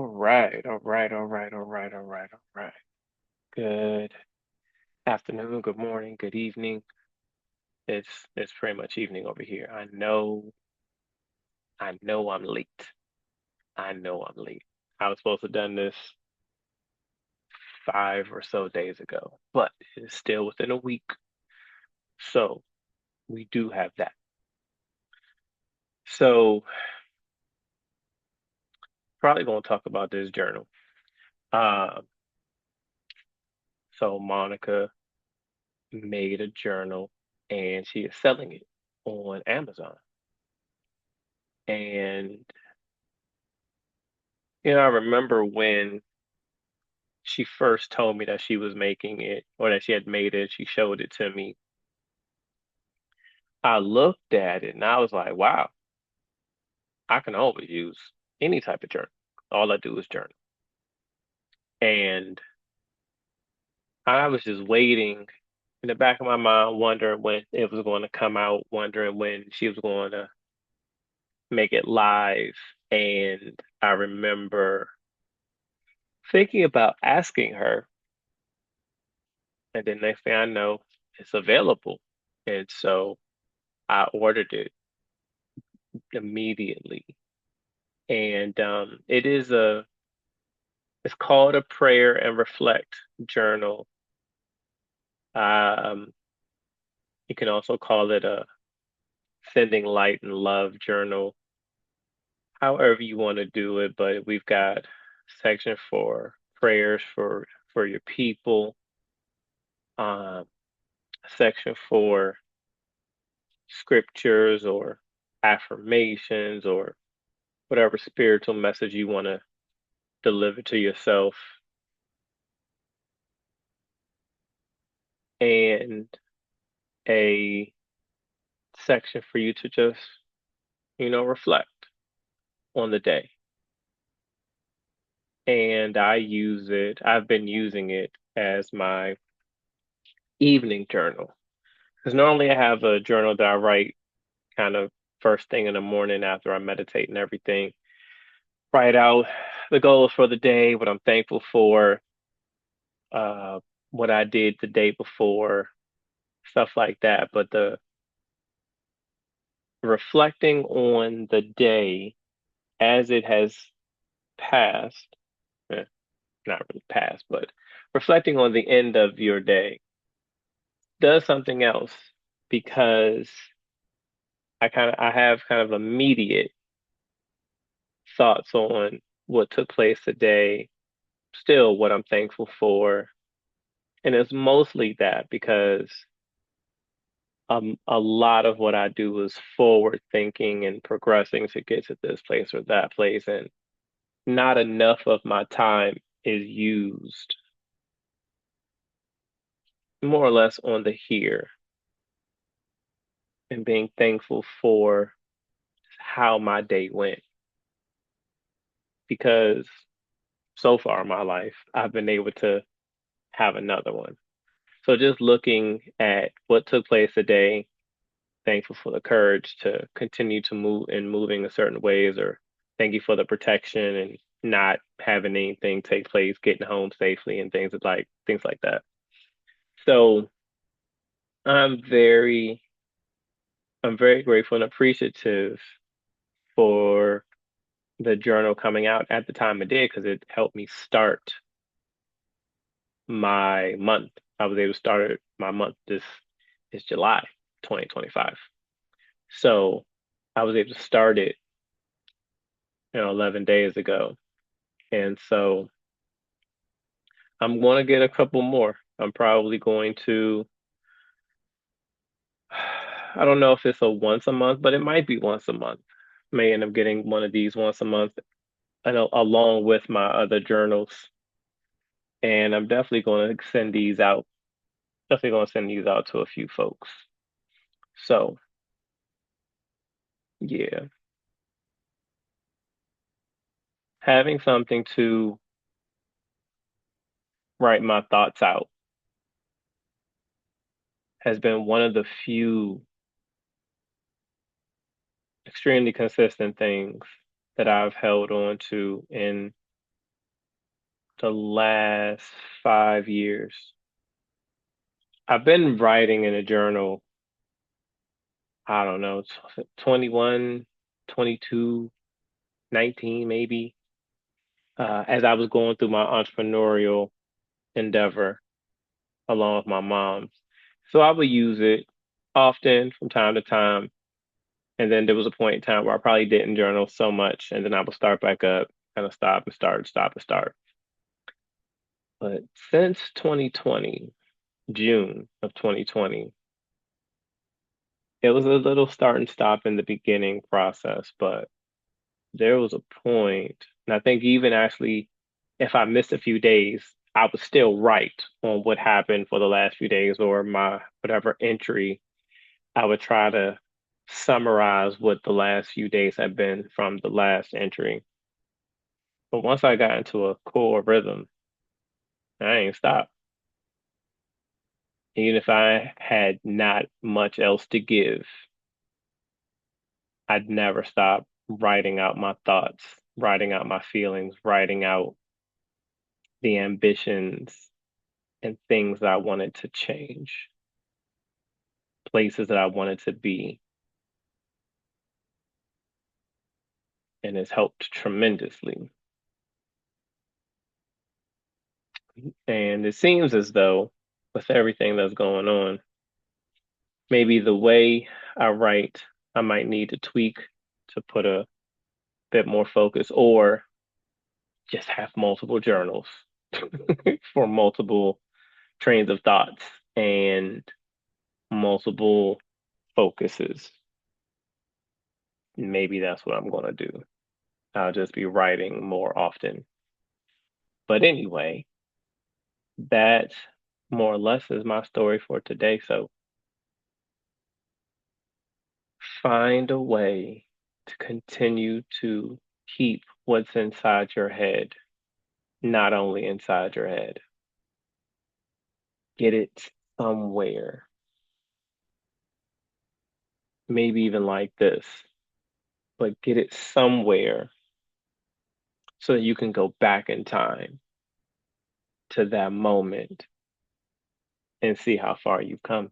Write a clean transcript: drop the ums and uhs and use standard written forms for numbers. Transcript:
All right, all right, all right, all right, all right, all right. Good afternoon, good morning, good evening. It's pretty much evening over here. I know I'm late. I know I'm late. I was supposed to have done this 5 or so days ago, but it's still within a week. So we do have that. So probably gonna talk about this journal. Uh, so Monica made a journal and she is selling it on Amazon. And I remember when she first told me that she was making it or that she had made it, she showed it to me. I looked at it and I was like, wow, I can always use any type of journal. All I do is journal. And I was just waiting in the back of my mind, wondering when it was going to come out, wondering when she was going to make it live. And I remember thinking about asking her, and then next thing I know, it's available. And so I ordered it immediately. And it's called a prayer and reflect journal. Um, you can also call it a sending light and love journal, however you want to do it. But we've got section for prayers for your people, um, section for scriptures or affirmations or whatever spiritual message you want to deliver to yourself, and a section for you to just, reflect on the day. And I've been using it as my evening journal. Because normally I have a journal that I write kind of first thing in the morning after I meditate and everything. Write out the goals for the day, what I'm thankful for, uh, what I did the day before, stuff like that. But the reflecting on the day as it has passed, eh, not really passed, but reflecting on the end of your day does something else because I have kind of immediate thoughts on what took place today, still what I'm thankful for. And it's mostly that because a lot of what I do is forward thinking and progressing to get to this place or that place. And not enough of my time is used more or less on the here and being thankful for how my day went. Because so far in my life, I've been able to have another one. So just looking at what took place today, thankful for the courage to continue to move and moving in certain ways, or thank you for the protection and not having anything take place, getting home safely and things like that. So I'm very I'm very grateful and appreciative for the journal coming out at the time it did because it helped me start my month. I was able to start my month this is July 2025. So I was able to start it, 11 days ago. And so I'm going to get a couple more. I'm probably going to, I don't know if it's a once a month, but it might be once a month. May end up getting one of these once a month, along with my other journals. And I'm definitely going to send these out. Definitely going to send these out to a few folks. So, yeah, having something to write my thoughts out has been one of the few extremely consistent things that I've held on to in the last 5 years. I've been writing in a journal, I don't know, 21, 22, 19 maybe, as I was going through my entrepreneurial endeavor along with my mom. So I would use it often from time to time. And then there was a point in time where I probably didn't journal so much, and then I would start back up, kind of stop and start, stop and start. But since 2020, June of 2020, it was a little start and stop in the beginning process, but there was a point, and I think even actually, if I missed a few days, I would still write on what happened for the last few days or my whatever entry. I would try to summarize what the last few days had been from the last entry. But once I got into a core rhythm, I ain't stopped. Even if I had not much else to give, I'd never stop writing out my thoughts, writing out my feelings, writing out the ambitions and things that I wanted to change, places that I wanted to be. And it's helped tremendously. And it seems as though, with everything that's going on, maybe the way I write, I might need to tweak to put a bit more focus or just have multiple journals for multiple trains of thoughts and multiple focuses. Maybe that's what I'm going to do. I'll just be writing more often. But anyway, that more or less is my story for today. So find a way to continue to keep what's inside your head, not only inside your head. Get it somewhere. Maybe even like this, but get it somewhere so that you can go back in time to that moment and see how far you've come.